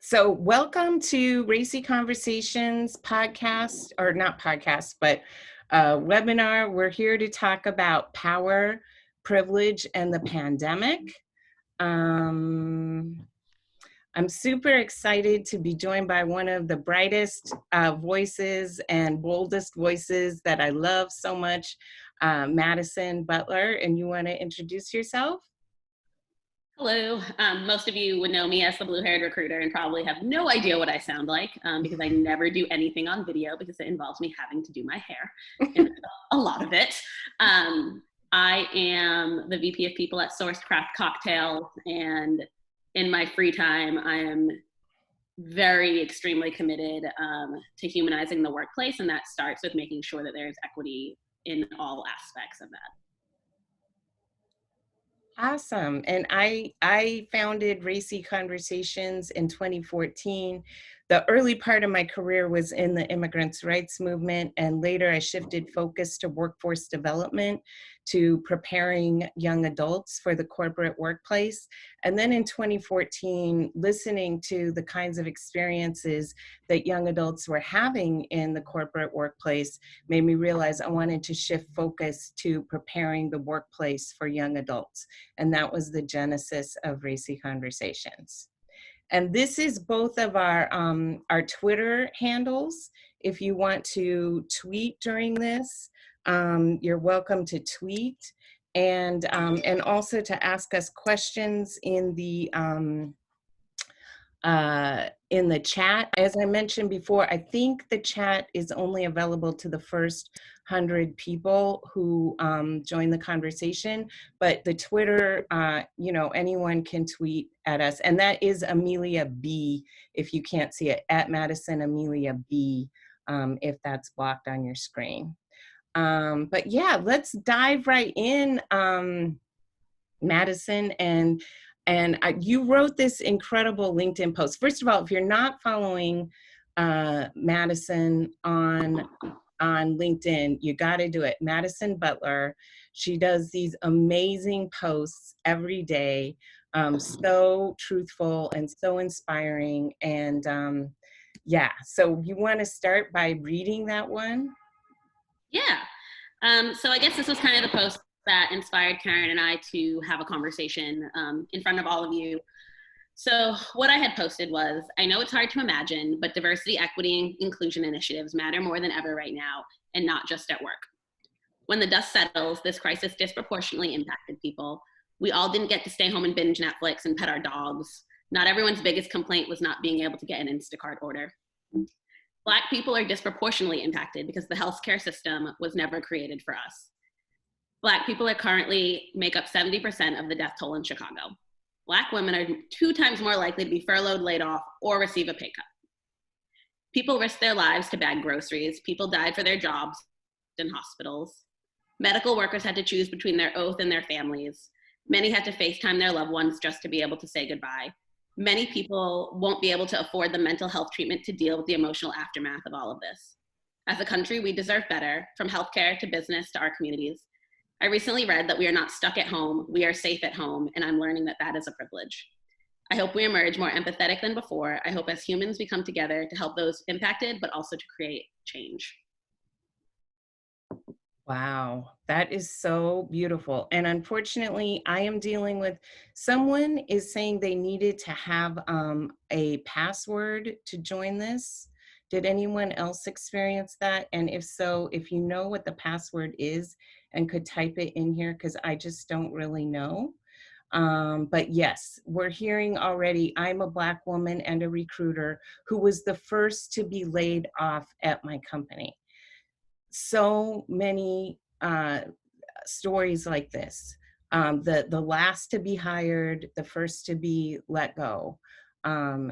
So welcome to Racy Conversations podcast, or not podcast, but webinar. We're here to talk about power, privilege, and the pandemic. I'm super excited to be joined by one of the brightest voices and boldest voices that I love so much, Madison Butler. And you want to introduce yourself? Hello. Most of you would know me as the blue-haired recruiter and probably have no idea what I sound like because I never do anything on video because it involves me having to do my hair, and a lot of it. I am the VP of People at Sourced Craft Cocktails, and in my free time, I am very extremely committed to humanizing the workplace, and that starts with making sure that there's equity in all aspects of that. Awesome. And I founded Racy Conversations in 2014. The early part of my career was in the immigrants' rights movement, and later I shifted focus to workforce development, to preparing young adults for the corporate workplace. And then in 2014, listening to the kinds of experiences that young adults were having in the corporate workplace made me realize I wanted to shift focus to preparing the workplace for young adults. And that was the genesis of Racy Conversations. And this is both of our Twitter handles. If you want to tweet during this, you're welcome to tweet, and also to ask us questions in the chat. As I mentioned before, I think the chat is only available to the first 100 people who join the conversation, but the Twitter, anyone can tweet at us, and that is Amelia B, if you can't see it, at Madison Amelia B, if that's blocked on your screen. But yeah, let's dive right in, Madison, and you wrote this incredible LinkedIn post. First of all, if you're not following Madison on LinkedIn, you got to do it. Madison Butler. She does these amazing posts every day, so truthful and so inspiring. And yeah, so you want to start by reading that one? Yeah. So I guess this was kind of the post that inspired Karen and I to have a conversation in front of all of you. So what I had posted was, I know it's hard to imagine, but diversity, equity, and inclusion initiatives matter more than ever right now, and not just at work. When the dust settles, this crisis disproportionately impacted people. We all didn't get to stay home and binge Netflix and pet our dogs. Not everyone's biggest complaint was not being able to get an Instacart order. Black people are disproportionately impacted because the healthcare system was never created for us. Black people are currently make up 70% of the death toll in Chicago. Black women are 2 times more likely to be furloughed, laid off, or receive a pay cut. People risked their lives to bag groceries. People died for their jobs in hospitals. Medical workers had to choose between their oath and their families. Many had to FaceTime their loved ones just to be able to say goodbye. Many people won't be able to afford the mental health treatment to deal with the emotional aftermath of all of this. As a country, we deserve better, from healthcare to business to our communities. I recently read that we are not stuck at home, we are safe at home, and I'm learning that that is a privilege. I hope we emerge more empathetic than before. I hope as humans we come together to help those impacted, but also to create change. Wow, that is so beautiful. And unfortunately, I am dealing with someone is saying they needed to have a password to join this. Did anyone else experience that? And if so, if you know what the password is and could type it in here, because I just don't really know. But yes, we're hearing already, I'm a Black woman and a recruiter who was the first to be laid off at my company. So many stories like this. The last to be hired, the first to be let go.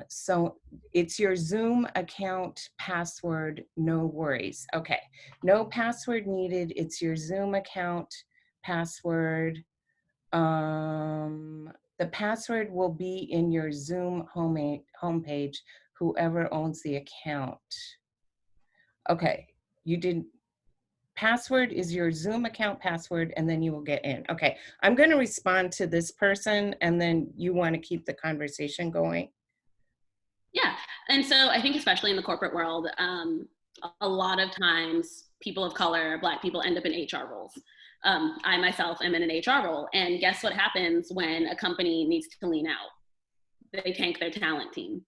So it's your Zoom account password, no worries. Okay, no password needed. It's your Zoom account password. The password will be in your Zoom homepage, whoever owns the account. Okay, you did. Password is your Zoom account password, and then you will get in. Okay, I'm going to respond to this person, and then you want to keep the conversation going. Yeah. And so I think, especially in the corporate world, a lot of times people of color, Black people, end up in HR roles. I myself am in an HR role. And guess what happens when a company needs to lean out? They tank their talent team.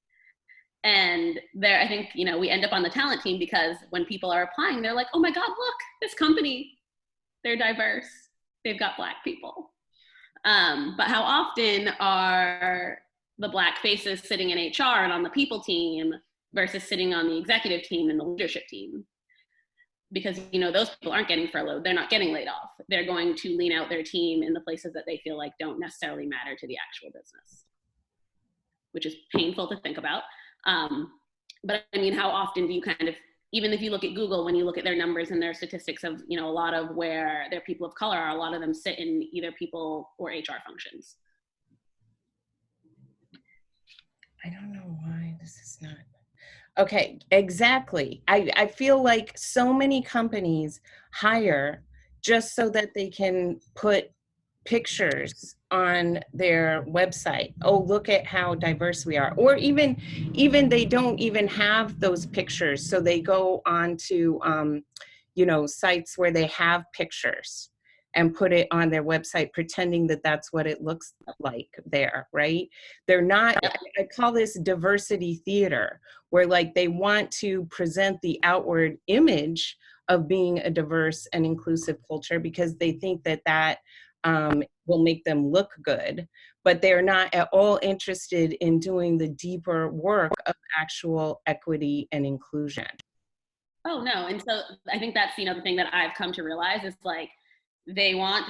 And there, I think, we end up on the talent team because when people are applying, they're like, oh my God, look, this company, they're diverse. They've got Black people. But how often are the Black faces sitting in HR and on the people team versus sitting on the executive team and the leadership team? Because those people aren't getting furloughed, they're not getting laid off. They're going to lean out their team in the places that they feel like don't necessarily matter to the actual business, which is painful to think about. But I mean, how often do you kind of, even if you look at Google, when you look at their numbers and their statistics of, a lot of where their people of color are, a lot of them sit in either people or HR functions. I don't know why this is not. Okay, exactly. I feel like so many companies hire just so that they can put pictures on their website. Oh, look at how diverse we are. Or even they don't even have those pictures. So they go on to sites where they have pictures and put it on their website, pretending that that's what it looks like there, right? They're not, I call this diversity theater, where like they want to present the outward image of being a diverse and inclusive culture because they think that that will make them look good, but they're not at all interested in doing the deeper work of actual equity and inclusion. Oh no. And so I think that's, the thing that I've come to realize is like, they want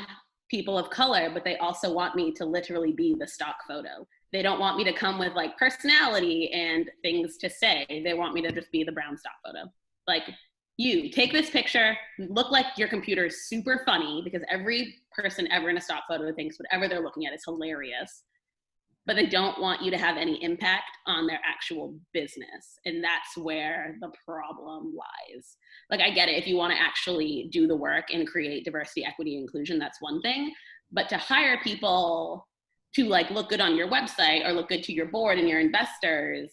people of color, but they also want me to literally be the stock photo. They don't want me to come with like personality and things to say. They want me to just be the brown stock photo. Like, you take this picture, look like your computer is super funny, because every person ever in a stock photo thinks whatever they're looking at is hilarious, but they don't want you to have any impact on their actual business. And that's where the problem lies. Like, I get it. If you want to actually do the work and create diversity, equity, inclusion, that's one thing. But to hire people to like look good on your website or look good to your board and your investors,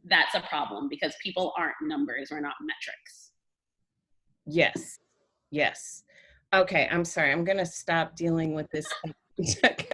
that's a problem, because people aren't numbers or not metrics. Yes, yes. Okay, I'm sorry. I'm going to stop dealing with this tech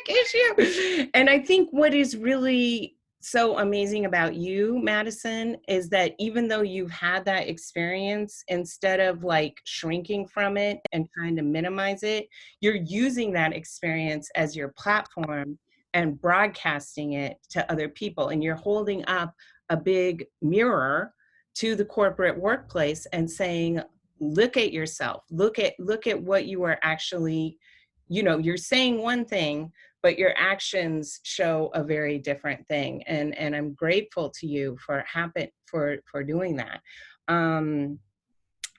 issue. And I think what is really so amazing about you, Madison, is that even though you've had that experience, instead of like shrinking from it and trying to minimize it, you're using that experience as your platform and broadcasting it to other people. And you're holding up a big mirror to the corporate workplace and saying, look at yourself, look at what you are actually, you're saying one thing, but your actions show a very different thing. And I'm grateful to you for doing that.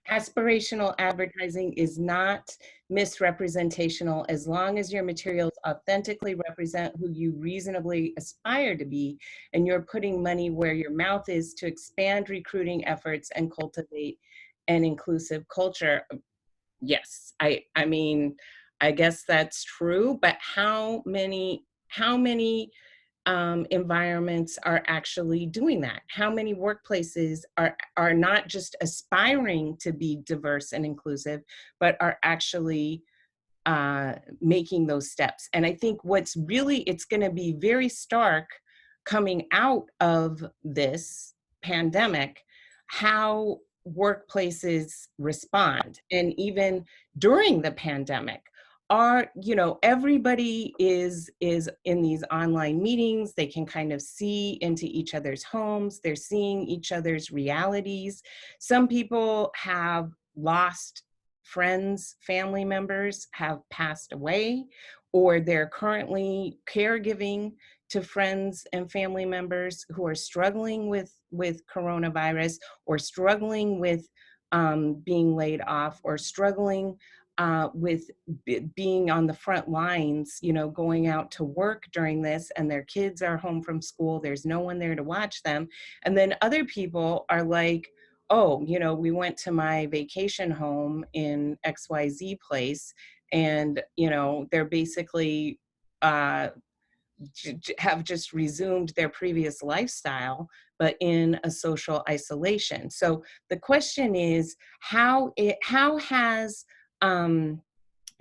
Aspirational advertising is not misrepresentational as long as your materials authentically represent who you reasonably aspire to be, and you're putting money where your mouth is to expand recruiting efforts and cultivate an inclusive culture. Yes, I mean, I guess that's true, but how many environments are actually doing that? How many workplaces are not just aspiring to be diverse and inclusive, but are actually making those steps? And I think it's going to be very stark coming out of this pandemic, how workplaces respond. And even during the pandemic, everybody is in these online meetings. They can kind of see into each other's homes. They're seeing each other's realities. Some people have lost friends, family members have passed away, or they're currently caregiving to friends and family members who are struggling with coronavirus, or struggling with being laid off, or struggling with being on the front lines, going out to work during this, and their kids are home from school. There's no one there to watch them. And then other people are like, oh, we went to my vacation home in XYZ place, and, they're basically have just resumed their previous lifestyle, but in a social isolation. So the question is, how has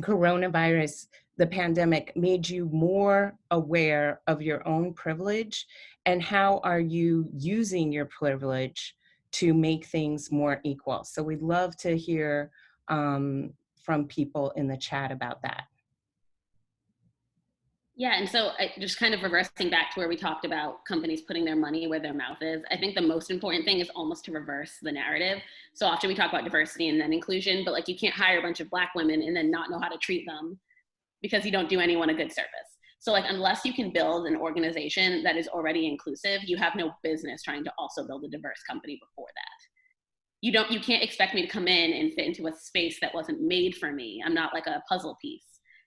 coronavirus, the pandemic, made you more aware of your own privilege, and how are you using your privilege to make things more equal? So we'd love to hear from people in the chat about that. Yeah, and so just kind of reversing back to where we talked about companies putting their money where their mouth is, I think the most important thing is almost to reverse the narrative. So often we talk about diversity and then inclusion, but like you can't hire a bunch of Black women and then not know how to treat them because you don't do anyone a good service. So like unless you can build an organization that is already inclusive, you have no business trying to also build a diverse company before that. You can't expect me to come in and fit into a space that wasn't made for me. I'm not like a puzzle piece.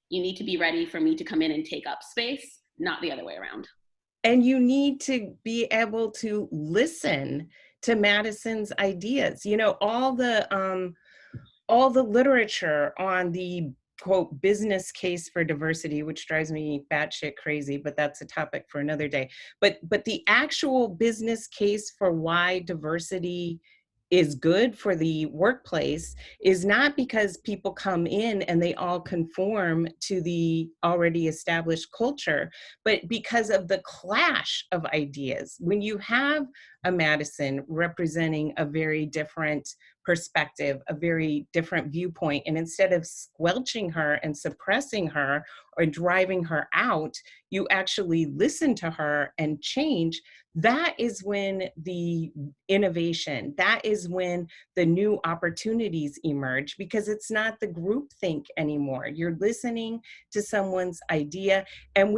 You need to be ready for me to come in and take up space, not the other way around. And you need to be able to listen to Madison's ideas. You know, all the literature on the quote business case for diversity, which drives me batshit crazy, but that's a topic for another day. But the actual business case for why diversity is good for the workplace is not because people come in and they all conform to the already established culture, but because of the clash of ideas. When you have a Madison representing a very different perspective, a very different viewpoint, and instead of squelching her and suppressing her or driving her out, you actually listen to her and change. That is when the innovation, that is when the new opportunities emerge, because it's not the groupthink anymore. You're listening to someone's idea, and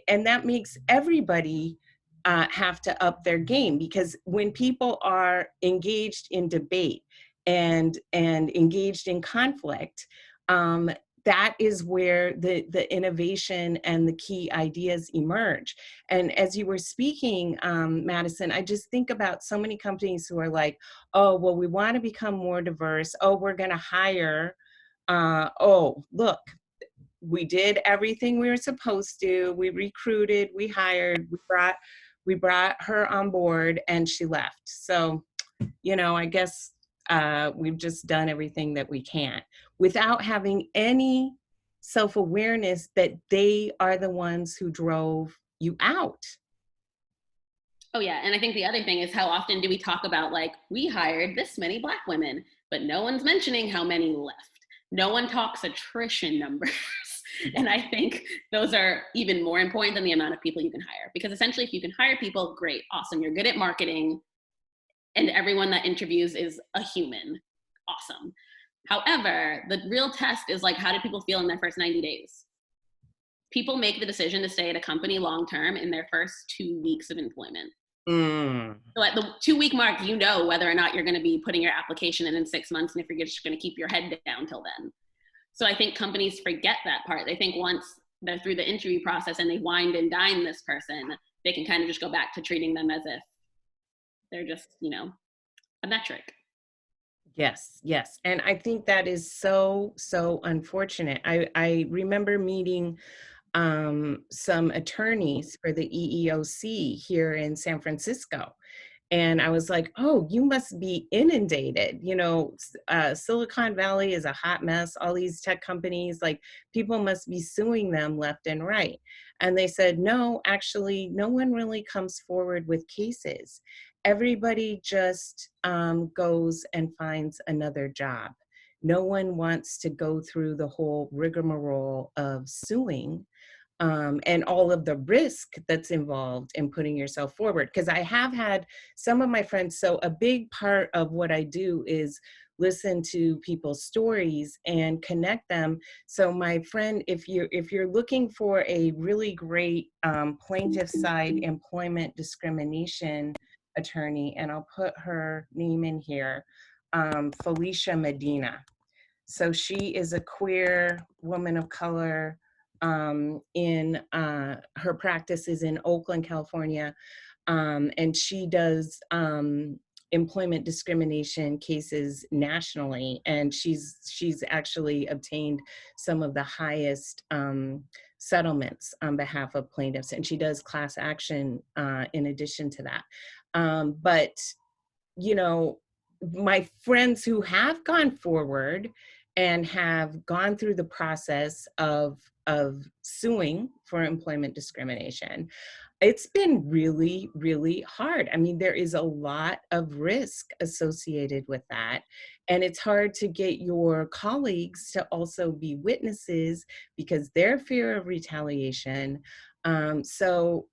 and that makes everybody have to up their game, because when people are engaged in debate and engaged in conflict, that is where the innovation and the key ideas emerge. And as you were speaking, Madison, I just think about so many companies who are like, oh, well, we want to become more diverse. Oh, we're going to hire. Oh, look, we did everything we were supposed to. We recruited, we hired, we brought her on board, and she left. So, you know, I guess we've just done everything that we can without having any self-awareness that they are the ones who drove you out. Oh yeah, and I think the other thing is how often do we talk about like, we hired this many Black women, but no one's mentioning how many left. No one talks attrition numbers. And I think those are even more important than the amount of people you can hire. Because essentially, if you can hire people, great, awesome, you're good at marketing, and everyone that interviews is a human, awesome. However, the real test is like, how do people feel in their first 90 days? People make the decision to stay at a company long term in their first 2 weeks of employment. So at the 2-week mark, you know whether or not you're going to be putting your application in 6 months, and if you're just going to keep your head down till then. So I think companies forget that part. They think once they're through the interview process and they wined and dine this person, they can kind of just go back to treating them as if they're just, you know, a metric. Yes, yes. And I think that is so, so unfortunate. I remember meeting some attorneys for the EEOC here in San Francisco. And I was like, oh, you must be inundated. You know, Silicon Valley is a hot mess. All these tech companies, like people must be suing them left and right. And they said, no, actually, no one really comes forward with cases. Everybody just goes and finds another job. No one wants to go through the whole rigmarole of suing and all of the risk that's involved in putting yourself forward. Because I have had some of my friends, so a big part of what I do is listen to people's stories and connect them. So my friend, if you're looking for a really great plaintiff side employment discrimination attorney, and I'll put her name in here, Felicia Medina. So she is a queer woman of color. In her practice is in Oakland, California, and she does employment discrimination cases nationally, and she's actually obtained some of the highest settlements on behalf of plaintiffs, and she does class action in addition to that. But you know, my friends who have gone forward and have gone through the process of suing for employment discrimination, it's been really, really hard. I mean, there is a lot of risk associated with that. And it's hard to get your colleagues to also be witnesses because their fear of retaliation. So,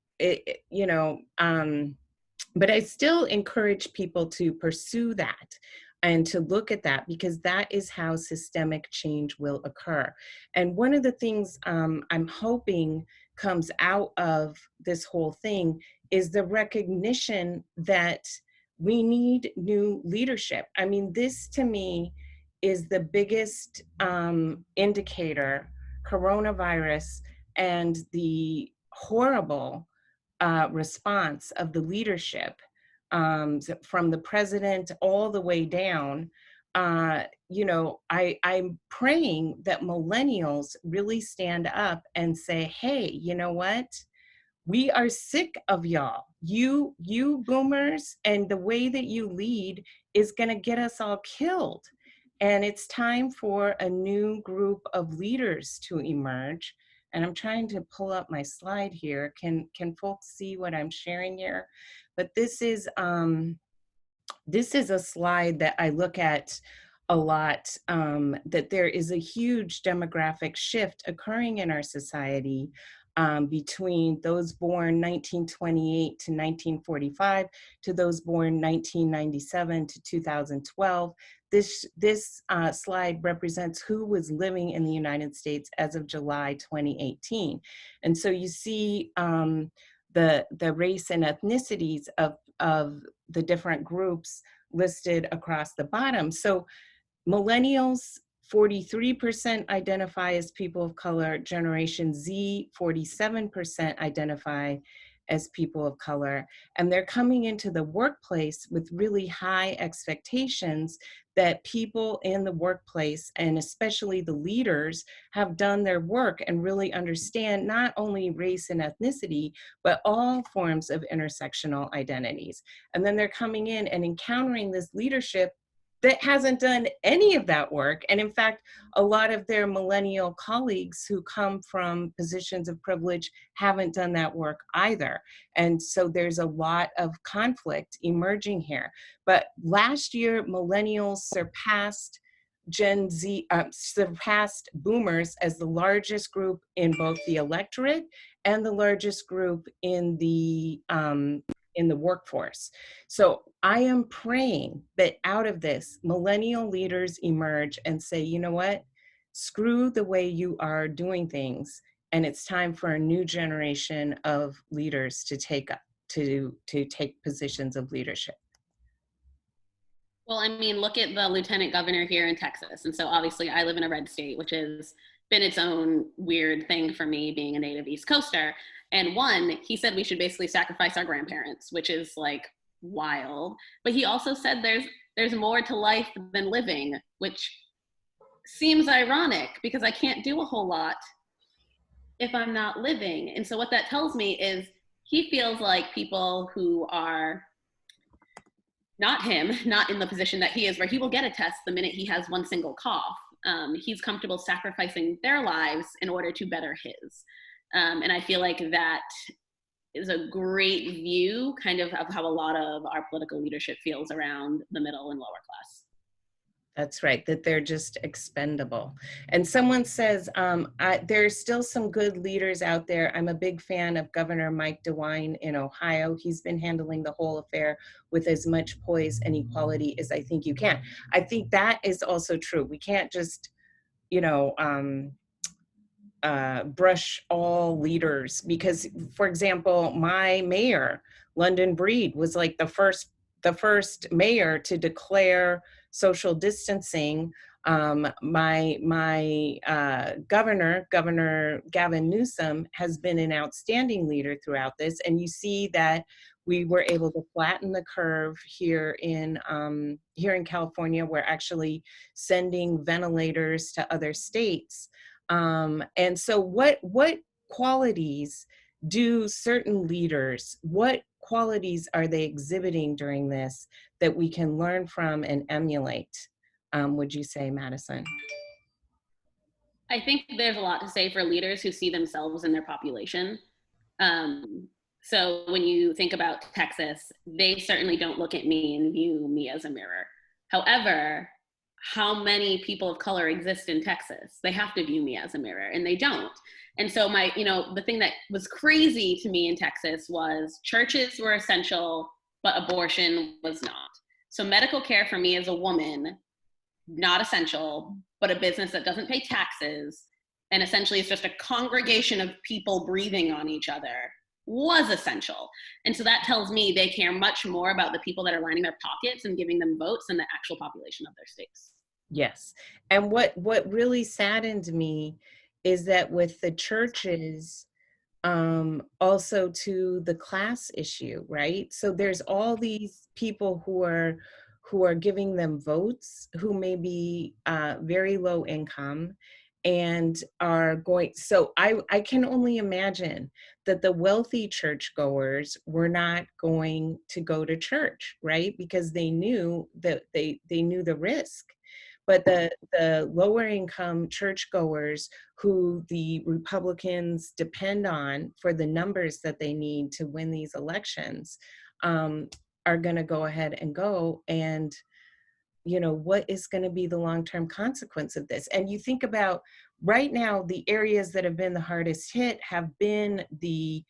but I still encourage people to pursue that and to look at that because that is how systemic change will occur. And one of the things I'm hoping comes out of this whole thing is the recognition that we need new leadership. I mean, this to me is the biggest indicator, coronavirus and the horrible response of the leadership from the president all the way down. I'm praying that millennials really stand up and say, hey, you know what? We are sick of y'all. You boomers, and the way that you lead is going to get us all killed. And it's time for a new group of leaders to emerge. And I'm trying to pull up my slide here. Can folks see what I'm sharing here? But this is a slide that I look at a lot, that there is a huge demographic shift occurring in our society between those born 1928 to 1945 to those born 1997 to 2012. This slide represents who was living in the United States as of July 2018. And so you see the race and ethnicities of the different groups listed across the bottom. So millennials, 43% identify as people of color. Generation Z, 47% identify as people of color. And they're coming into the workplace with really high expectations that people in the workplace, and especially the leaders, have done their work and really understand not only race and ethnicity, but all forms of intersectional identities. And then they're coming in and encountering this leadership that hasn't done any of that work. And in fact, a lot of their millennial colleagues who come from positions of privilege haven't done that work either. And so there's a lot of conflict emerging here. But last year, millennials surpassed Gen Z, surpassed boomers as the largest group in both the electorate and the largest group in the workforce. So I am praying that out of this, millennial leaders emerge and say, you know what, screw the way you are doing things, and it's time for a new generation of leaders to take positions of leadership. Well, I mean, look at the lieutenant governor here in Texas. And so obviously I live in a red state, which has been its own weird thing for me being a native East Coaster. And one, he said we should basically sacrifice our grandparents, which is like wild. But he also said there's more to life than living, which seems ironic because I can't do a whole lot if I'm not living. And so what that tells me is he feels like people who are not him, not in the position that he is, where he will get a test the minute he has one single cough. He's comfortable sacrificing their lives in order to better his. And I feel like that is a great view kind of how a lot of our political leadership feels around the middle and lower class. That's right, that they're just expendable. And someone says, there's still some good leaders out there. I'm a big fan of Governor Mike DeWine in Ohio. He's been handling the whole affair with as much poise and equality as I think you can. I think that is also true. We can't just, brush all leaders because, for example, my mayor, London Breed, was like the first mayor to declare social distancing. My governor, Governor Gavin Newsom, has been an outstanding leader throughout this, and you see that we were able to flatten the curve here in California. We're actually sending ventilators to other states. And so what qualities do certain leaders, what qualities are they exhibiting during this that we can learn from and emulate, would you say, Madison? I think there's a lot to say for leaders who see themselves in their population. Um, so when you think about Texas, they certainly don't look at me and view me as a mirror. However, how many people of color exist in Texas? They have to view me as a mirror, and they don't. And so the thing that was crazy to me in Texas was churches were essential, but abortion was not. So medical care for me as a woman, not essential, but a business that doesn't pay taxes, and essentially it's just a congregation of people breathing on each other, was essential. And so that tells me they care much more about the people that are lining their pockets and giving them votes than the actual population of their states. Yes. And what really saddened me is that with the churches, also to the class issue, right? So there's all these people who are giving them votes who may be very low income and are going. So I can only imagine that the wealthy churchgoers were not going to go to church, right? Because they knew that they knew the risk. But the lower income churchgoers who the Republicans depend on for the numbers that they need to win these elections, are going to go ahead and go. And what is going to be the long-term consequence of this? And you think about right now, the areas that have been the hardest hit have been the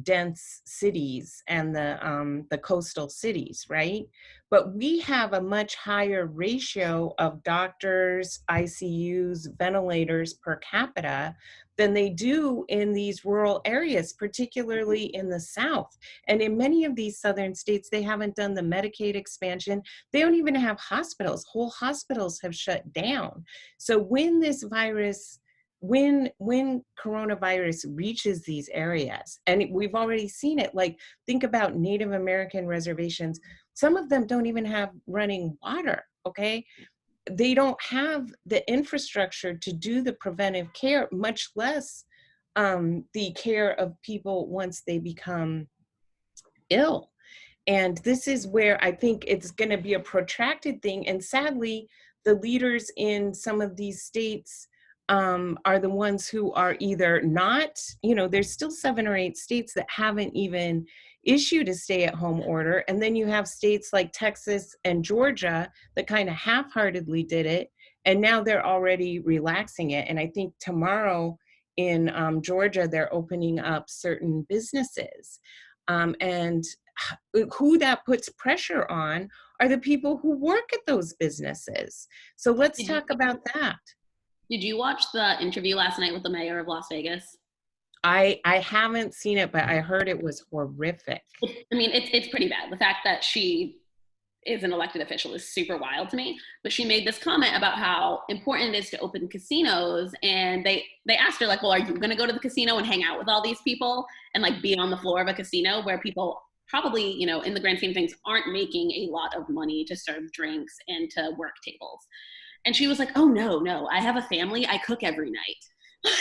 dense cities and the coastal cities, right? But we have a much higher ratio of doctors, ICUs, ventilators per capita than they do in these rural areas, particularly in the South. And in many of these southern states, they haven't done the Medicaid expansion. They don't even have hospitals. Whole hospitals have shut down. So when this virus, when coronavirus reaches these areas, and we've already seen it, like think about Native American reservations, some of them don't even have running water, okay? They don't have the infrastructure to do the preventive care, much less the care of people once they become ill. And this is where I think it's going to be a protracted thing. And sadly, the leaders in some of these states are the ones who are either not, there's still 7 or 8 states that haven't even issued a stay-at-home order. And then you have states like Texas and Georgia that kind of half-heartedly did it. And now they're already relaxing it. And I think tomorrow in Georgia, they're opening up certain businesses. And who that puts pressure on are the people who work at those businesses. So let's talk about that. Did you watch the interview last night with the mayor of Las Vegas? I haven't seen it, but I heard it was horrific. I mean, it's pretty bad. The fact that she is an elected official is super wild to me. But she made this comment about how important it is to open casinos. And they asked her, like, well, are you going to go to the casino and hang out with all these people and like be on the floor of a casino where people probably, in the grand scheme of things, aren't making a lot of money to serve drinks and to work tables? And she was like, oh, no, I have a family. I cook every night.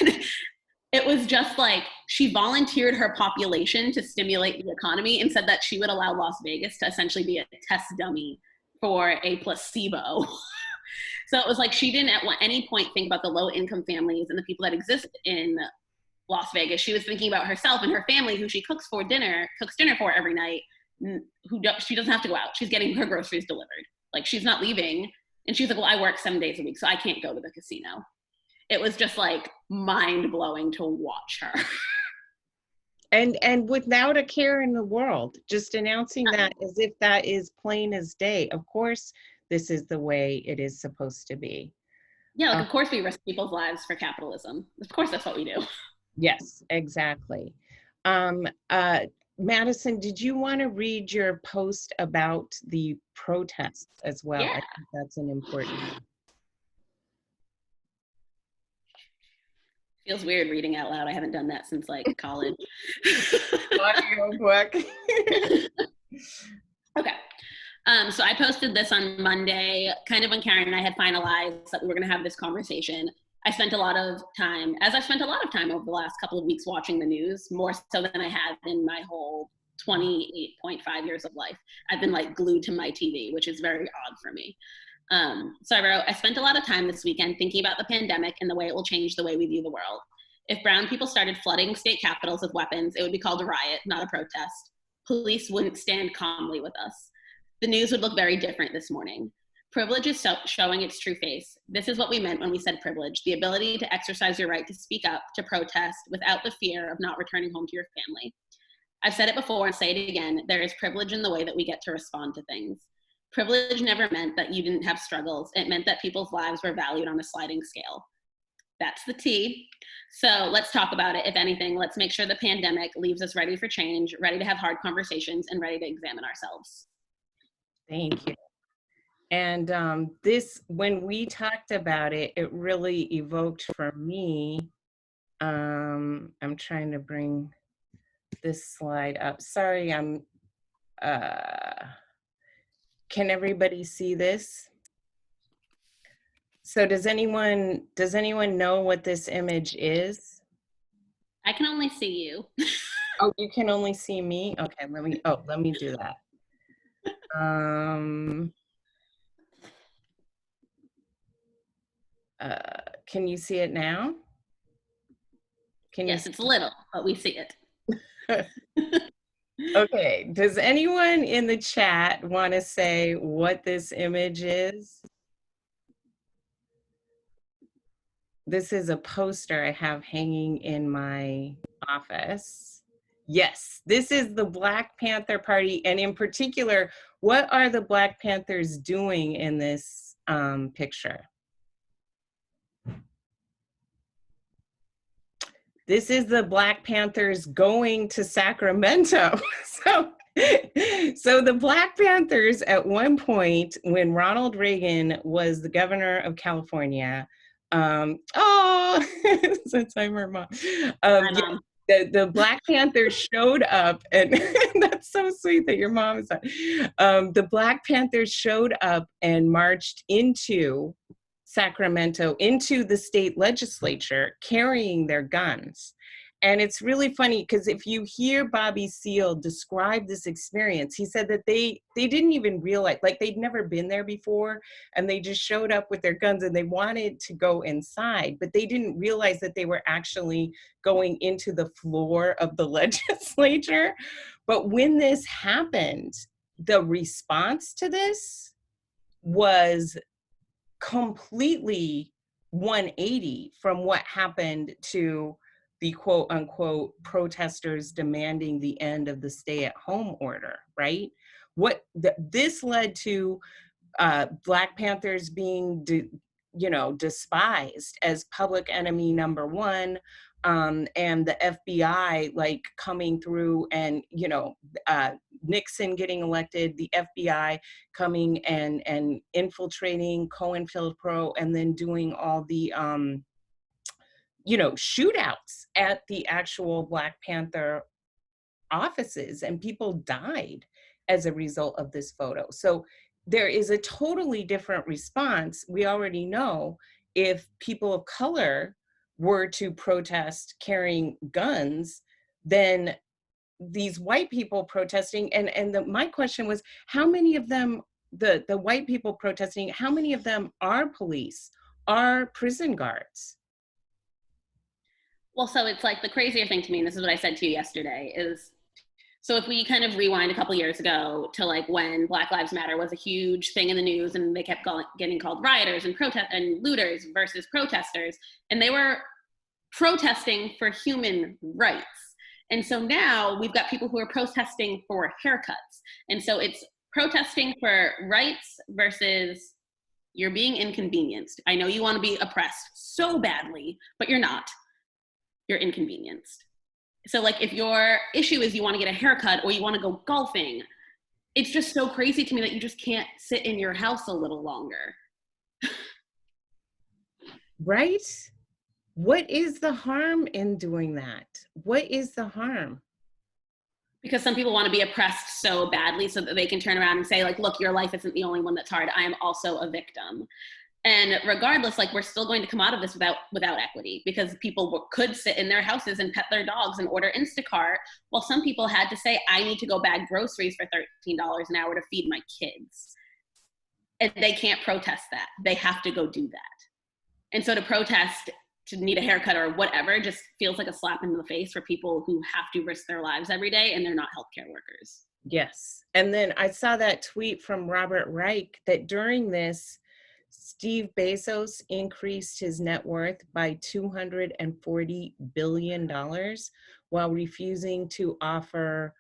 And it was just like she volunteered her population to stimulate the economy and said that she would allow Las Vegas to essentially be a test dummy for a placebo. So it was like she didn't at any point think about the low income families and the people that exist in Las Vegas. She was thinking about herself and her family, who she cooks dinner for every night. She doesn't have to go out. She's getting her groceries delivered. Like, she's not leaving. And she's like, well, I work 7 days a week, so I can't go to the casino. It was just like mind blowing to watch her. And without a care in the world, just announcing that as if that is plain as day. Of course, this is the way it is supposed to be. Yeah, like, of course we risk people's lives for capitalism. Of course, that's what we do. Yes, exactly. Madison, did you want to read your post about the protests as well? Yeah. I think that's an important one. Feels weird reading out loud. I haven't done that since like college. Audiobook. Okay. So I posted this on Monday, kind of when Karen and I had finalized that we were going to have this conversation. I spent a lot of time, as I've spent a lot of time over the last couple of weeks watching the news, more so than I have in my whole 28.5 years of life. I've been like glued to my TV, which is very odd for me. So I wrote, I spent a lot of time this weekend thinking about the pandemic and the way it will change the way we view the world. If brown people started flooding state capitals with weapons, it would be called a riot, not a protest. Police wouldn't stand calmly with us. The news would look very different this morning. Privilege is showing its true face. This is what we meant when we said privilege, the ability to exercise your right to speak up, to protest, without the fear of not returning home to your family. I've said it before and say it again, there is privilege in the way that we get to respond to things. Privilege never meant that you didn't have struggles. It meant that people's lives were valued on a sliding scale. That's the T. So let's talk about it. If anything, let's make sure the pandemic leaves us ready for change, ready to have hard conversations, and ready to examine ourselves. Thank you. And this, when we talked about it, it really evoked for me, I'm trying to bring this slide up. Sorry, can everybody see this? So does anyone know what this image is? I can only see you. Oh, you can only see me? Okay, let me do that. Can you see it now? Yes, it's little, but we see it. Okay, does anyone in the chat want to say what this image is? This is a poster I have hanging in my office. Yes, this is the Black Panther Party, and in particular, what are the Black Panthers doing in this picture? This is the Black Panthers going to Sacramento. So the Black Panthers at one point, when Ronald Reagan was the governor of California, since I'm her mom, Mom. the Black Panthers showed up, and that's so sweet that your mom is the Black Panthers showed up and marched into Sacramento, into the state legislature, carrying their guns. And it's really funny because if you hear Bobby Seale describe this experience, he said that they didn't even realize, like they'd never been there before, and they just showed up with their guns and they wanted to go inside, but they didn't realize that they were actually going into the floor of the legislature. But when this happened, the response to this was completely 180 from what happened to the quote unquote protesters demanding the end of the stay-at-home order, right? This led to Black Panthers being despised as public enemy number one, and the FBI like coming through and Nixon getting elected, the FBI coming and infiltrating COINTELPRO, and then doing all the shootouts at the actual Black Panther offices, and people died as a result of this photo. So there is a totally different response, we already know, if people of color were to protest carrying guns than these white people protesting. And my question was, how many of them, the white people protesting, how many of them are police, are prison guards? Well, so it's like the crazier thing to me, and this is what I said to you yesterday, is so if we kind of rewind a couple years ago to like when Black Lives Matter was a huge thing in the news and they kept getting called rioters and looters versus protesters, and they were protesting for human rights. And so now we've got people who are protesting for haircuts. And so it's protesting for rights versus you're being inconvenienced. I know you want to be oppressed so badly, but you're not. You're inconvenienced. So like if your issue is you want to get a haircut or you want to go golfing, it's just so crazy to me that you just can't sit in your house a little longer. Right? What is the harm in doing that? What is the harm? Because some people want to be oppressed so badly so that they can turn around and say like, look, your life isn't the only one that's hard. I am also a victim. And regardless, like, we're still going to come out of this without equity, because people could sit in their houses and pet their dogs and order Instacart, while some people had to say, I need to go bag groceries for $13 an hour to feed my kids. And they can't protest that. They have to go do that. And so to protest, to need a haircut or whatever, just feels like a slap in the face for people who have to risk their lives every day and they're not healthcare workers. Yes. And then I saw that tweet from Robert Reich that during this, Steve Bezos increased his net worth by $240 billion while refusing to offer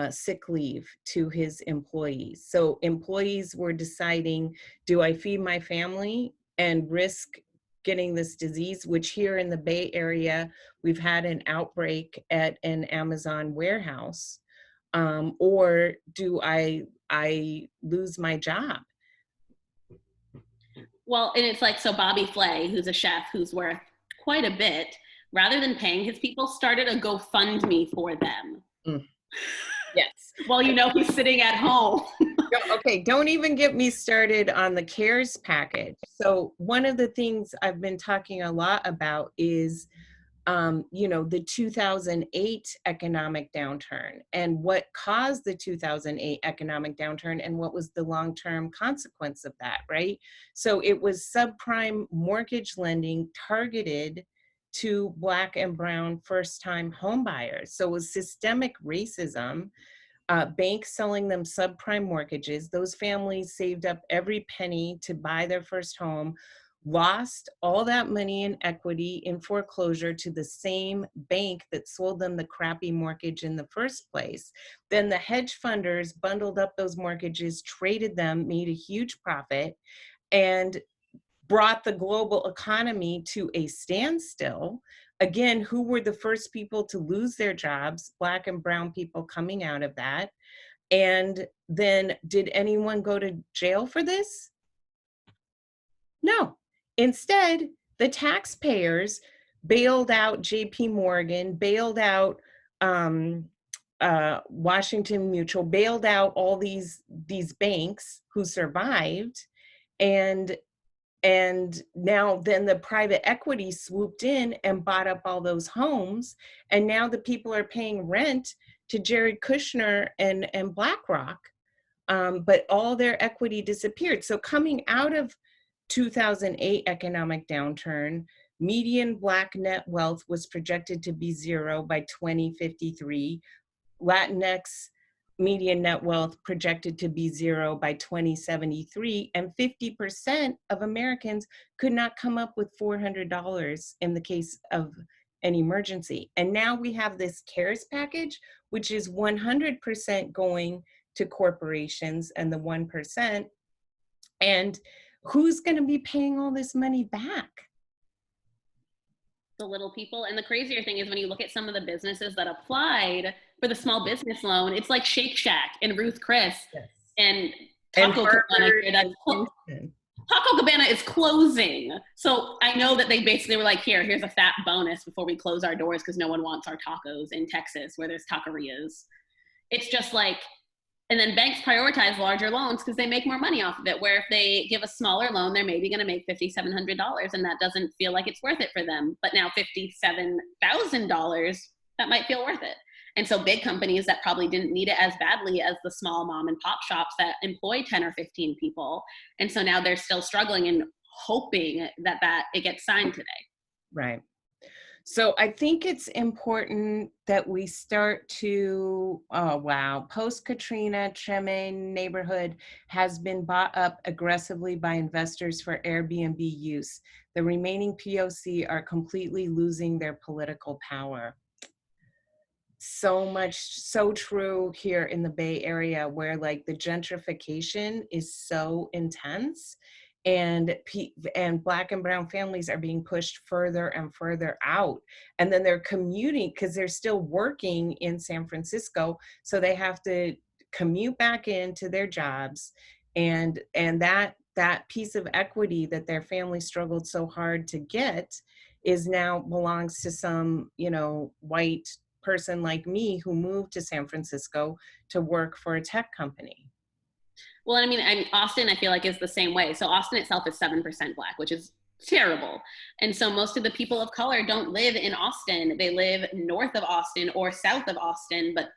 sick leave to his employees. So employees were deciding, do I feed my family and risk getting this disease, which here in the Bay Area, we've had an outbreak at an Amazon warehouse, or do I lose my job? Well, and it's like, so Bobby Flay, who's a chef who's worth quite a bit, rather than paying his people, started a GoFundMe for them. Mm. Yes. Well, you know, he's sitting at home. Okay, don't even get me started on the CARES package. So one of the things I've been talking a lot about is, the 2008 economic downturn and what caused the 2008 economic downturn and what was the long-term consequence of that, right? So it was subprime mortgage lending targeted to Black and brown first-time home buyers. So it was systemic racism, banks selling them subprime mortgages. Those families saved up every penny to buy their first home, lost all that money in equity in foreclosure to the same bank that sold them the crappy mortgage in the first place. Then the hedge funders bundled up those mortgages, traded them, made a huge profit, and brought the global economy to a standstill. Again, who were the first people to lose their jobs? Black and brown people coming out of that. And then did anyone go to jail for this? No. Instead, the taxpayers bailed out JP Morgan, bailed out Washington Mutual, bailed out all these banks who survived, and now then the private equity swooped in and bought up all those homes, and now the people are paying rent to Jared Kushner and BlackRock, but all their equity disappeared. So coming out of 2008 economic downturn, median Black net wealth was projected to be zero by 2053. Latinx median net wealth projected to be zero by 2073, and 50% of Americans could not come up with $400 in the case of an emergency. And now we have this CARES package, which is 100% going to corporations and the 1%. And who's going to be paying all this money back? The little people. And the crazier thing is, when you look at some of the businesses that applied for the small business loan, it's like Shake Shack and Ruth Chris, yes, and Taco Cabana. Taco Cabana is closing. So I know that they basically were like, here's a fat bonus before we close our doors because no one wants our tacos in Texas where there's taquerias. It's just like, and then banks prioritize larger loans because they make more money off of it, where if they give a smaller loan, they're maybe going to make $5,700, and that doesn't feel like it's worth it for them. But now $57,000, that might feel worth it. And so big companies that probably didn't need it as badly as the small mom and pop shops that employ 10 or 15 people. And so now they're still struggling and hoping that it gets signed today. Right. So I think it's important that we start to, post-Katrina Treme neighborhood has been bought up aggressively by investors for Airbnb use. The remaining POC are completely losing their political power. So true here in the Bay Area, where like the gentrification is so intense, and Black and brown families are being pushed further and further out, and then they're commuting because they're still working in San Francisco, so they have to commute back into their jobs, and that piece of equity that their family struggled so hard to get is now belongs to some white person like me who moved to San Francisco to work for a tech company. Well, I mean, Austin, I feel like is the same way. So Austin itself is 7% Black, which is terrible. And so most of the people of color don't live in Austin. They live north of Austin or south of Austin, but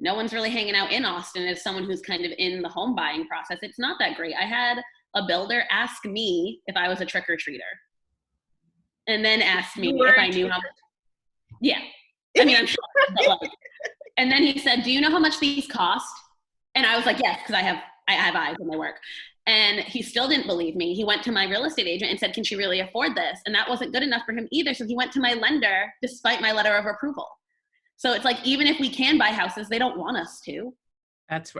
no one's really hanging out in Austin as someone who's kind of in the home buying process. It's not that great. I had a builder ask me if I was a trick-or-treater and then asked You me were if a I knew how, yeah. I mean, I'm sure, but like, and then he said, "Do you know how much these cost?" And I was like, "Yes, because I have eyes and they work." And he still didn't believe me. He went to my real estate agent and said, "Can she really afford this?" And that wasn't good enough for him either. So he went to my lender despite my letter of approval. So it's like, even if we can buy houses, they don't want us to.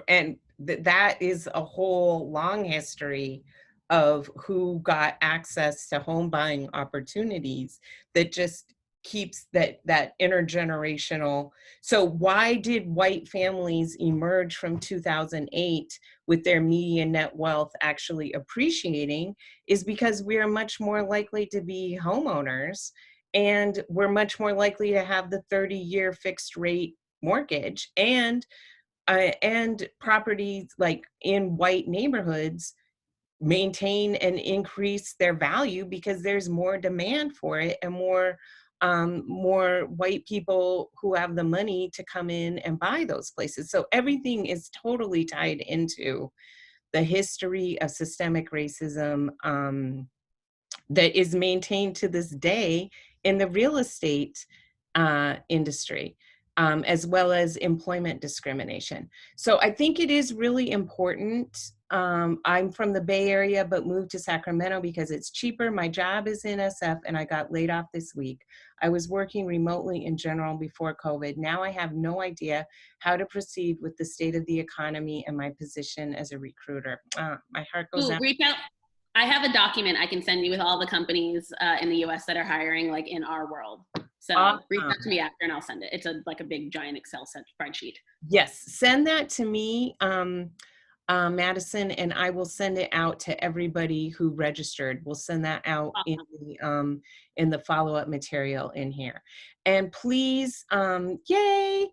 And that is a whole long history of who got access to home buying opportunities that just keeps that intergenerational. So why did white families emerge from 2008 with their median net wealth actually appreciating is because we are much more likely to be homeowners, and we're much more likely to have the 30-year fixed rate mortgage, and properties like in white neighborhoods maintain and increase their value because there's more demand for it, and more white people who have the money to come in and buy those places. So everything is totally tied into the history of systemic racism, that is maintained to this day in the real estate industry, as well as employment discrimination. So I think it is really important. I'm from the Bay Area, but moved to Sacramento because it's cheaper. My job is in SF, and I got laid off this week. I was working remotely in general before COVID. Now I have no idea how to proceed with the state of the economy and my position as a recruiter. My heart goes Ooh, out. reach out. I have a document I can send you with all the companies in the US that are hiring, like in our world. So reach out to Awesome. me after and I'll send it. It's like a big giant Excel spreadsheet. Yes, send that to me, Madison, and I will send it out to everybody who registered. We'll send that out Awesome. in the follow-up material in here. And please, yay,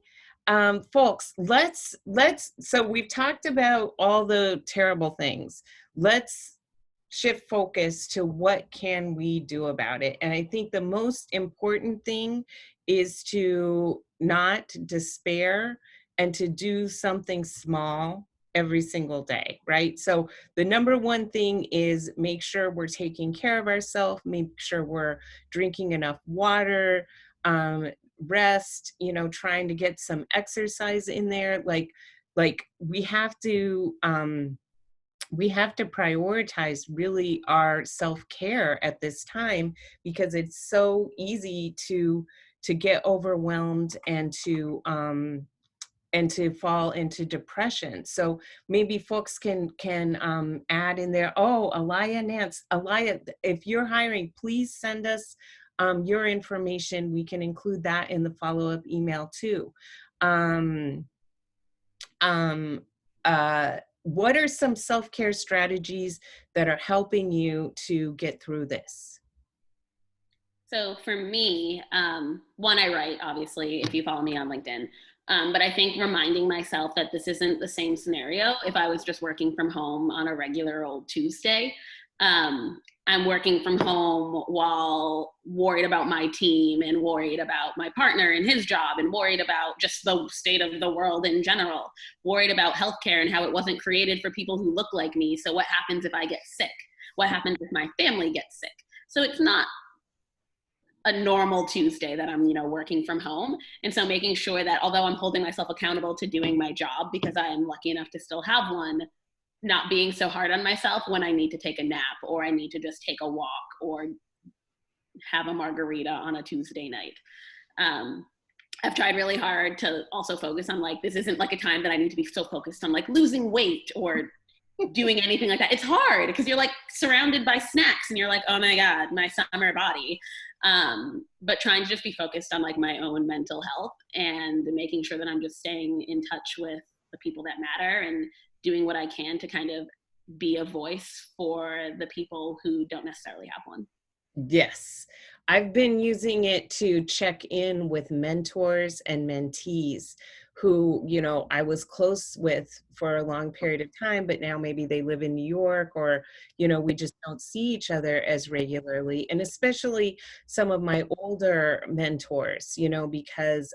folks, so we've talked about all the terrible things. Let's shift focus to what can we do about it. And I think the most important thing is to not despair and to do something small every single day, right? So the number one thing is make sure we're taking care of ourselves, make sure we're drinking enough water, rest, trying to get some exercise in there. Like we have to prioritize really our self-care at this time, because it's so easy to get overwhelmed and to fall into depression. So maybe folks can add in there, oh, Alaya, if you're hiring, please send us your information. We can include that in the follow-up email too. Um, um, what are some self-care strategies that are helping you to get through this? So for me, one, I write, obviously, if you follow me on LinkedIn. But I think reminding myself that this isn't the same scenario if I was just working from home on a regular old Tuesday. I'm working from home while worried about my team and worried about my partner and his job and worried about just the state of the world in general, worried about healthcare and how it wasn't created for people who look like me. So what happens if I get sick? What happens if my family gets sick? So it's not a normal Tuesday that I'm, working from home. And so making sure that although I'm holding myself accountable to doing my job because I am lucky enough to still have one, not being so hard on myself when I need to take a nap or I need to just take a walk or have a margarita on a Tuesday night. I've tried really hard to also focus on like, this isn't like a time that I need to be so focused on like losing weight or doing anything like that. It's hard because you're like surrounded by snacks and you're like, oh my God, my summer body. But trying to just be focused on like my own mental health and making sure that I'm just staying in touch with the people that matter and doing what I can to kind of be a voice for the people who don't necessarily have one. Yes, I've been using it to check in with mentors and mentees who, you know, I was close with for a long period of time, but now maybe they live in New York, or, you know, we just don't see each other as regularly. And especially some of my older mentors, you know, because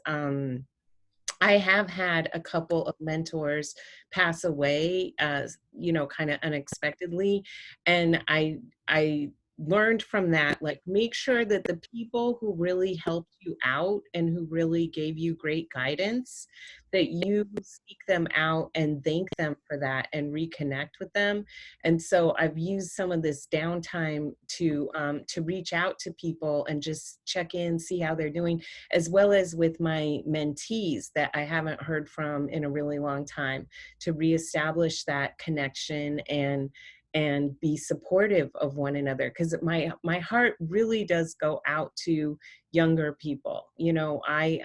I have had a couple of mentors pass away, you know, kind of unexpectedly. And I learned from that, like, make sure that the people who really helped you out and who really gave you great guidance, that you seek them out and thank them for that and reconnect with them. And so I've used some of this downtime to reach out to people and just check in, see how they're doing, as well as with my mentees that I haven't heard from in a really long time, to reestablish that connection and be supportive of one another, because my heart really does go out to younger people. I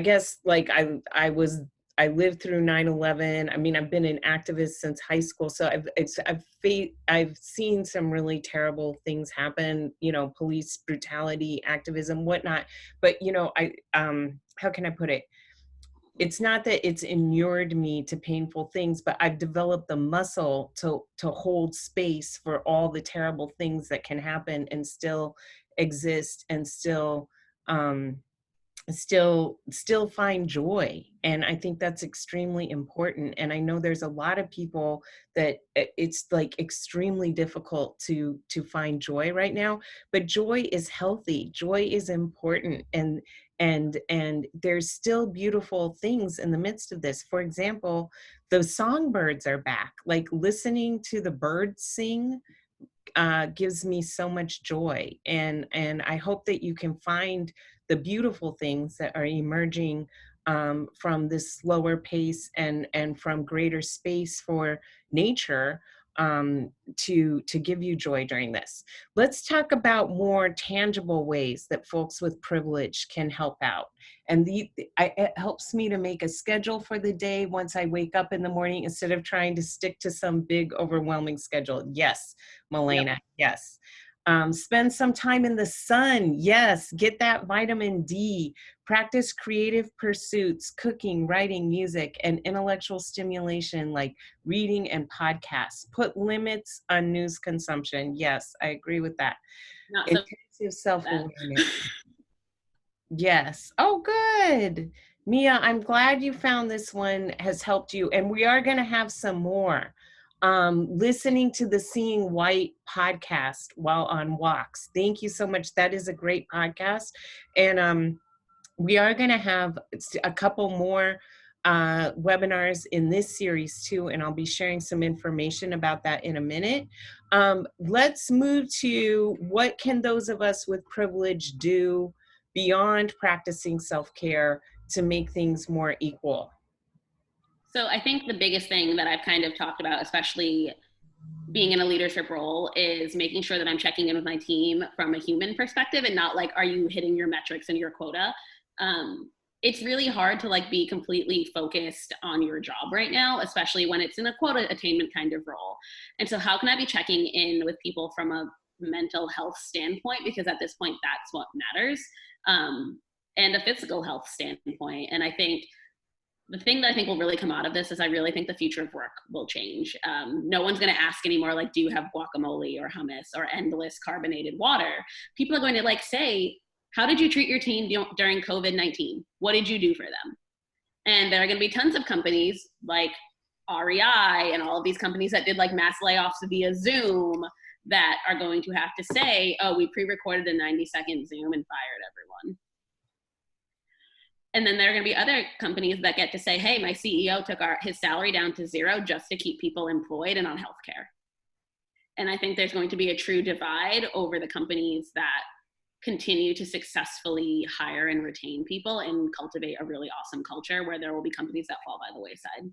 guess, like, I lived through 9/11. I mean, I've been an activist since high school, so I've seen some really terrible things happen, you know, police brutality, activism, whatnot. But, you know, how can I put it? It's not that it's inured me to painful things, but I've developed the muscle to hold space for all the terrible things that can happen and still exist, and um still find joy. And I think that's extremely important. And I know there's a lot of people that it's like extremely difficult to find joy right now, but joy is healthy, joy is important. And there's still beautiful things in the midst of this. For example, the songbirds are back. Like, listening to the birds sing gives me so much joy. And I hope that you can find the beautiful things that are emerging from this slower pace, and from greater space for nature, to give you joy during this. Let's talk about more tangible ways that folks with privilege can help out. And it helps me to make a schedule for the day once I wake up in the morning, instead of trying to stick to some big, overwhelming schedule. Yes, Yep. Milena, yes. Spend some time in the sun. Yes, get that vitamin D. Practice creative pursuits, cooking, writing, music, and intellectual stimulation like reading and podcasts. Put limits on news consumption. Yes, I agree with that. Not so Intensive bad. self-awareness. Yes. Oh, good. Mia, I'm glad you found this one has helped you. And we are going to have some more. Listening to the Seeing White podcast while on walks. Thank you so much. That is a great podcast. And we are going to have a couple more webinars in this series too, and I'll be sharing some information about that in a minute. Let's move to, what can those of us with privilege do beyond practicing self-care to make things more equal? So I think the biggest thing that I've kind of talked about, especially being in a leadership role, is making sure that I'm checking in with my team from a human perspective, and not like, are you hitting your metrics and your quota? It's really hard to like be completely focused on your job right now, especially when it's in a quota attainment kind of role. And so how can I be checking in with people from a mental health standpoint? Because at this point, that's what matters. Um, and a physical health standpoint. And I think the thing that I think will really come out of this is, I really think the future of work will change. No one's going to ask anymore, like, do you have guacamole or hummus or endless carbonated water? People are going to like say, how did you treat your team during COVID-19? What did you do for them? And there are going to be tons of companies like REI and all of these companies that did like mass layoffs via Zoom that are going to have to say, oh, we pre-recorded a 90-second Zoom and fired everyone. And then there are going to be other companies that get to say, hey, my CEO took his salary down to zero just to keep people employed and on healthcare. And I think there's going to be a true divide over the companies that continue to successfully hire and retain people and cultivate a really awesome culture, where there will be companies that fall by the wayside.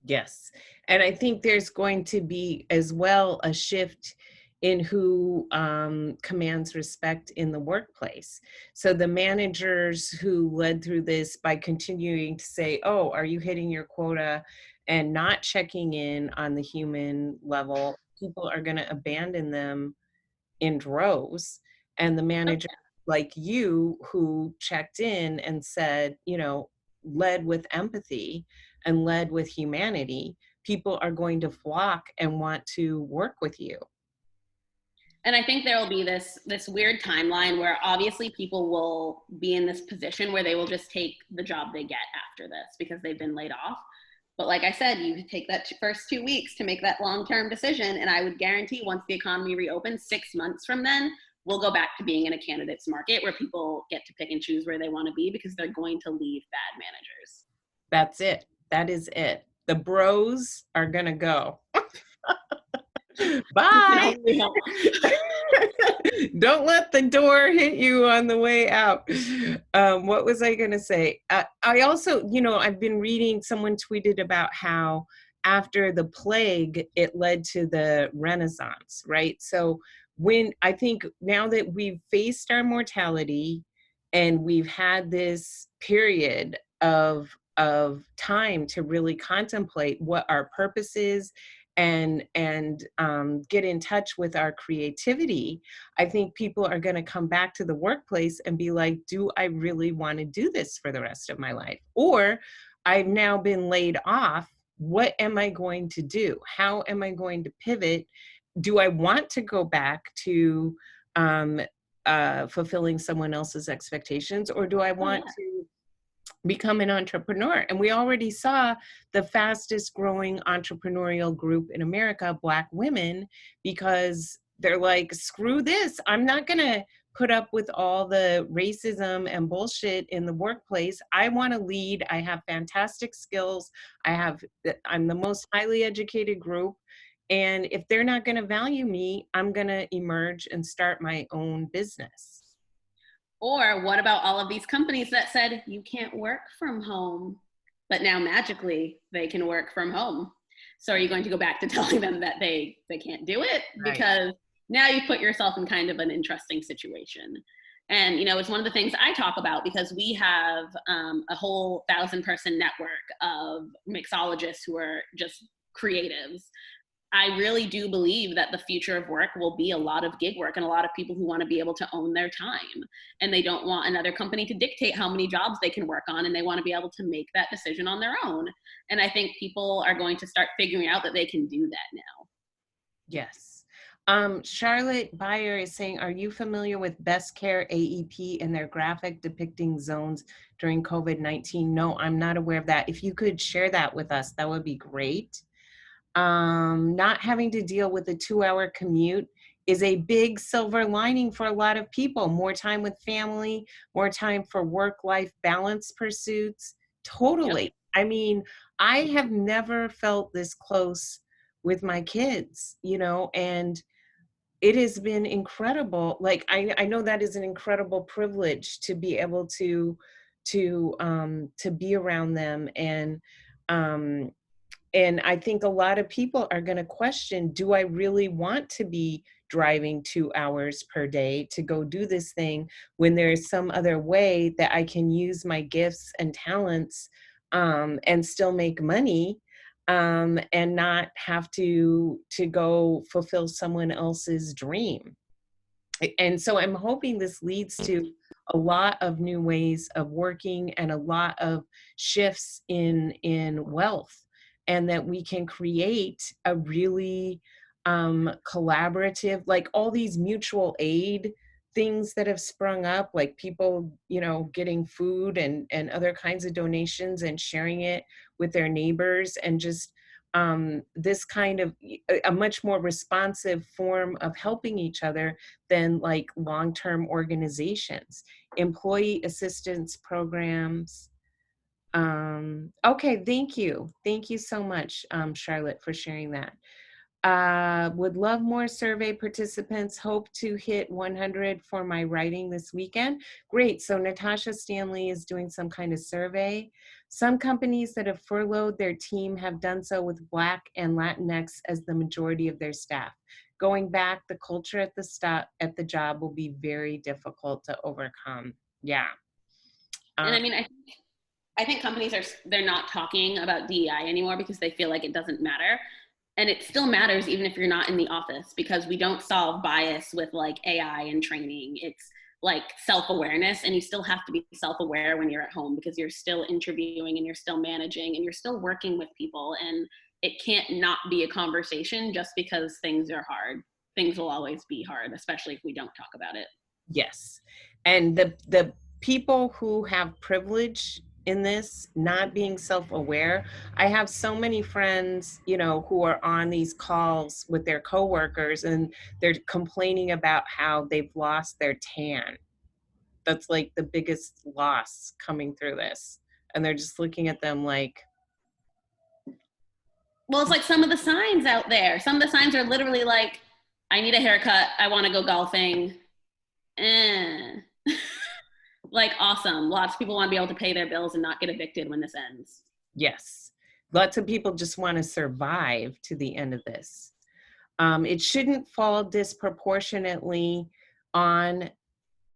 Yes. And I think there's going to be as well a shift in who commands respect in the workplace. So the managers who led through this by continuing to say, oh, are you hitting your quota, and not checking in on the human level, people are going to abandon them in droves. And the manager like you who checked in and said, led with empathy and led with humanity, people are going to flock and want to work with you. And I think there will be this weird timeline where obviously people will be in this position where they will just take the job they get after this because they've been laid off. But like I said, you take that first 2 weeks to make that long-term decision. And I would guarantee once the economy reopens 6 months from then, we'll go back to being in a candidates market where people get to pick and choose where they want to be because they're going to leave bad managers. That's it. That is it. The bros are going to go. Bye. Don't let the door hit you on the way out. What was I going to say? I also, I've been reading, someone tweeted about how after the plague, it led to the Renaissance, right? So I think now that we've faced our mortality and we've had this period of time to really contemplate what our purpose is and get in touch with our creativity, I think people are going to come back to the workplace and be like, do I really want to do this for the rest of my life? Or I've now been laid off. What am I going to do? How am I going to pivot? Do I want to go back to fulfilling someone else's expectations, or do I want to become an entrepreneur? And we already saw the fastest growing entrepreneurial group in America, Black women, because they're like, screw this. I'm not going to put up with all the racism and bullshit in the workplace. I want to lead. I have fantastic skills. I'm the most highly educated group. And if they're not going to value me, I'm going to emerge and start my own business. Or what about all of these companies that said you can't work from home, but now magically they can work from home? So are you going to go back to telling them that they can't do it? Right. Because now you've put yourself in kind of an interesting situation. And, it's one of the things I talk about because we have a whole 1,000-person network of mixologists who are just creatives. I really do believe that the future of work will be a lot of gig work and a lot of people who want to be able to own their time. And they don't want another company to dictate how many jobs they can work on, and they want to be able to make that decision on their own. And I think people are going to start figuring out that they can do that now. Yes. Charlotte Beyer is saying, are you familiar with Best Care AEP and their graphic depicting zones during COVID-19? No, I'm not aware of that. If you could share that with us, that would be great. Not having to deal with a 2-hour commute is a big silver lining for a lot of people. More time with family, more time for work-life balance pursuits. Totally. Yep. I mean, I have never felt this close with my kids, and it has been incredible. Like, I know that is an incredible privilege to be able to be around them. And I think a lot of people are going to question, do I really want to be driving 2 hours per day to go do this thing when there's some other way that I can use my gifts and talents and still make money and not have to go fulfill someone else's dream? And so I'm hoping this leads to a lot of new ways of working and a lot of shifts in wealth, and that we can create a really collaborative, like all these mutual aid things that have sprung up, like people, getting food and other kinds of donations and sharing it with their neighbors, and just this kind of a much more responsive form of helping each other than like long-term organizations, employee assistance programs. Okay, thank you. Thank you so much, Charlotte, for sharing that. Would love more survey participants. Hope to hit 100 for my writing this weekend. Great. So Natasha Stanley is doing some kind of survey. Some companies that have furloughed their team have done so with Black and Latinx as the majority of their staff. Going back, the culture at the job will be very difficult to overcome. Yeah. And I mean, I think companies they're not talking about DEI anymore because they feel like it doesn't matter. And it still matters even if you're not in the office, because we don't solve bias with like AI and training. It's like self-awareness, and you still have to be self-aware when you're at home because you're still interviewing and you're still managing and you're still working with people, and it can't not be a conversation just because things are hard. Things will always be hard, especially if we don't talk about it. Yes. And the people who have privilege in this, not being self-aware, I have so many friends, you know, who are on these calls with their coworkers and they're complaining about how they've lost their tan. That's like the biggest loss coming through this. And they're just looking at them like, Well, it's like some of the signs out there. Some of the signs are literally like, I need a haircut. I want to go golfing. Eh. Like, awesome. Lots of people want to be able to pay their bills and not get evicted when this ends. yes. Lots of people just want to survive to the end of this. It shouldn't fall disproportionately on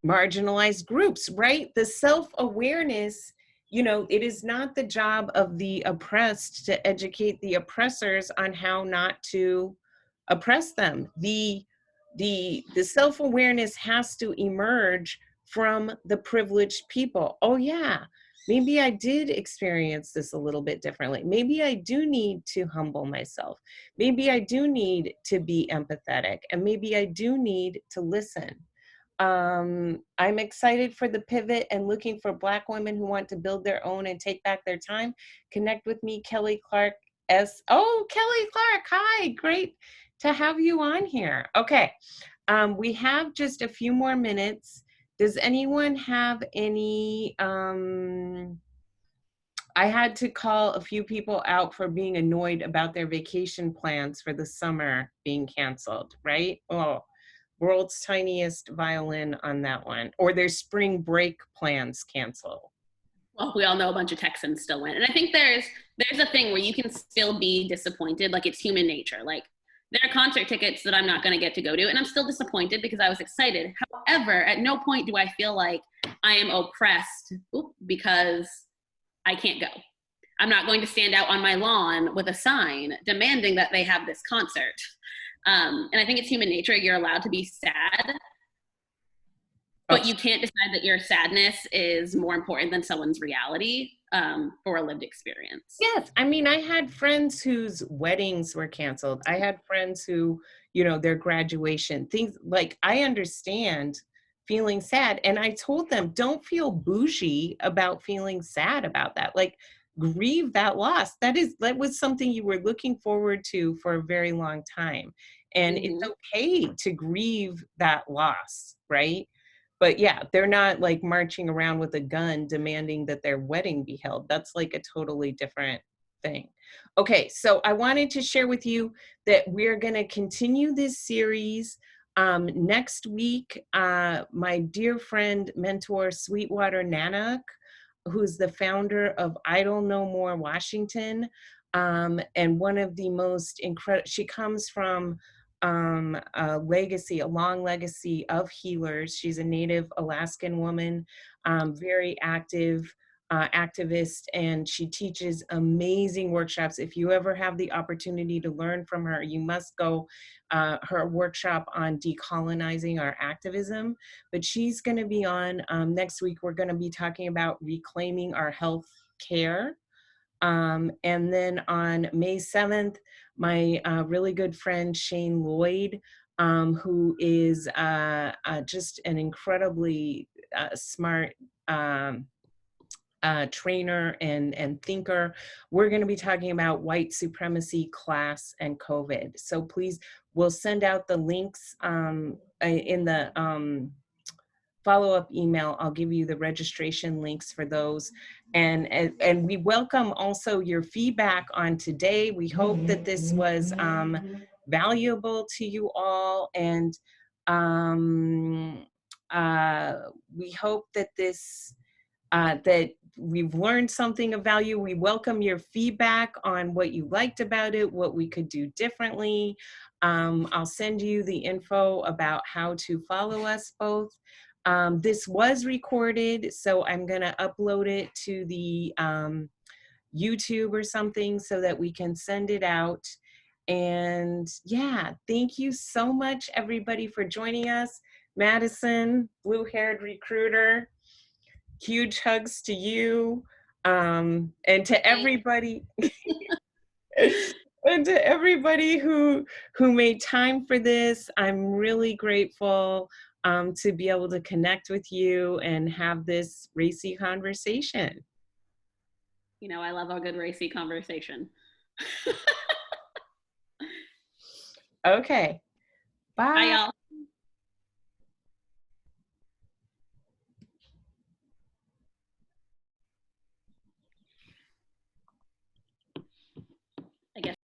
marginalized groups, right? The self-awareness, you know, it is not the job of the oppressed to educate the oppressors on how not to oppress them. The self-awareness has to emerge from the privileged people. Oh yeah, maybe I did experience this a little bit differently. Maybe I do need to humble myself. Maybe I do need to be empathetic, and maybe I do need to listen. I'm excited for the pivot and looking for Black women who want to build their own and take back their time. Connect with me, Kelly Clark S. Oh, Kelly Clark, hi, great to have you on here. Okay, we have just a few more minutes. Does anyone have any, I had to call a few people out for being annoyed about their vacation plans for the summer being canceled, right? Oh, world's tiniest violin on that one. Or their spring break plans canceled. Well, we all know a bunch of Texans still went. And I think there's a thing where you can still be disappointed. Like, it's human nature. Like, there are concert tickets that I'm not going to get to go to, and I'm still disappointed because I was excited. However, at no point do I feel like I am oppressed because I can't go. I'm not going to stand out on my lawn with a sign demanding that they have this concert. And I think it's human nature. You're allowed to be sad, Oh, but you can't decide that your sadness is more important than someone's reality for a lived experience. yes. I mean, I had friends whose weddings were canceled. I had friends who, you know, their graduation, things like, I understand feeling sad. And I told them, don't feel bougie about feeling sad about that. Like, grieve that loss. That was something you were looking forward to for a very long time. And it's Mm-hmm. okay to grieve that loss, right? But yeah, they're not like marching around with a gun demanding that their wedding be held. That's like a totally different thing. Okay, so I wanted to share with you that we're going to continue this series. Next week, my dear friend, mentor, Sweetwater Nanak, who's the founder of Idle No More Washington, and one of the most incredible, she comes from a long legacy of healers. She's a native Alaskan woman, very active activist, and she teaches amazing workshops. If you ever have the opportunity to learn from her, you must go her workshop on decolonizing our activism. But she's going to be on next week. We're going to be talking about reclaiming our health care. And then on May 7th, my really good friend Shane Lloyd, who is just an incredibly smart trainer and thinker, we're going to be talking about white supremacy, class, and COVID. So please, we'll send out the links in the follow-up email. I'll give you the registration links for those. And we welcome also your feedback on today. We hope that this was valuable to you all. And we hope that that we've learned something of value. We welcome your feedback on what you liked about it, what we could do differently. I'll send you the info about how to follow us both. This was recorded, so I'm going to upload it to the YouTube or something so that we can send it out. And yeah, thank you so much, everybody, for joining us. Madison, blue-haired recruiter, huge hugs to you, and to everybody and to everybody who made time for this. I'm really grateful to be able to connect with you and have this racy conversation. You know, I love a good racy conversation. Okay, Bye, bye. y'all.